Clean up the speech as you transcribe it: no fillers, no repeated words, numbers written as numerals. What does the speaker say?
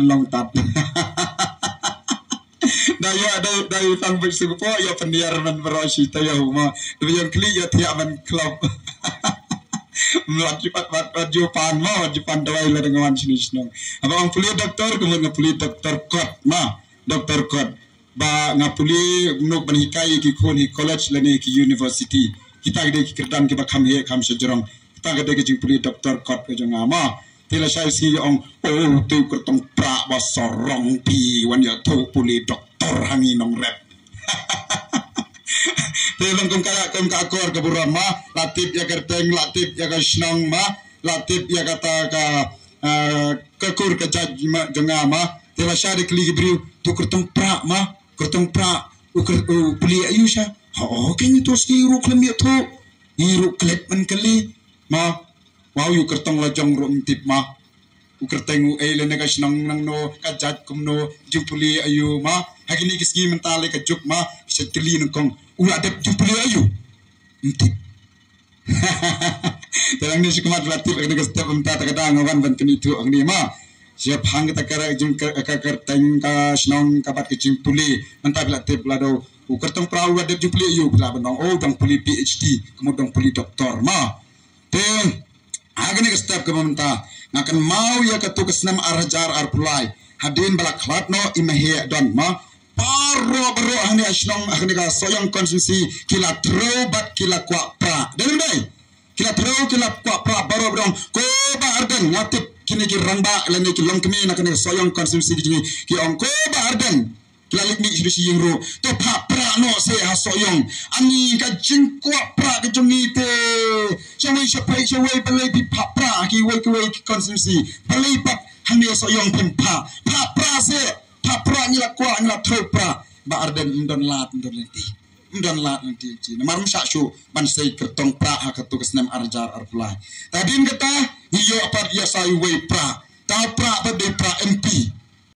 long tat. Dayo tang bersupo ya pendiar man berosi tayo ma. Yang kli ya tiap man klub. Melat Japan ma Japan dawai la dengan sinis nong. Abang puli doktor kemudian ngapuli doktor kot ma doktor kot. Ba ngapuli nuk banhikai ki koni college lane ki university. Kita gede ki kerdan ki bakam he kam sejerong. Kita gede ki puli doktor kot ke jong ama. Tila saya si ong tu kertong pra basorong pi wan ya tu puli doktor hangi nong rep. Tolong kong kakor ke burama latip ya kerteng latip ya kasnong ma latip ya kata kekur ke jajma jengama tila saya dikeli beriu tu kertong pra ma kertong pra uker puli ayusha oh kini tu stiru klem ya tu iru klet man kali ma wow yu kertong lajong rum tip ma u kerteng le negas nang no kajat kumno jumpuli ayu ma hakini kiski mentale ka juk ma seteli nong u adep jumpuli ayu tip terang ni sikumat latip ka step menta ta kadang wan ban kini tu ang ni ma siap hang ta kara jum ka kerteng ka snong ka bat ka jumpuli menta latip lado u kertong prau adep jumpuli ayu la banong oh dong puli PhD kemudian puli doktor ma ten agni ke step ke pemerintah ngakan mau ya ketu kesenam arjar arpulai hadin balak klat no imahe don ma paro baro ahni asnong agni ka soyong konsumsi kila tro bat kila kwa pra dan dai kila tro kila kwa pra baro brong ko ba arden ngatip kini ki rangba lene ki long kemi nakane soyong konsumsi ki ong ko ba arden lalik mi sisi yingro to pa pra no se ha soyong ani ka jingkwa pra ke jongite chawai chapai chawai balai pi pa pra ki wai konsumsi balai pa hande soyong pempa pa pra se pa pra ni la kwa ni la tro pra ba arden ndon lat ndon lat nanti ci marum sa shu ban sei kertong pra ha katu kesnem arjar arpulai tadin kata hiyo apa dia sai wai pra ta pra ba de pra MP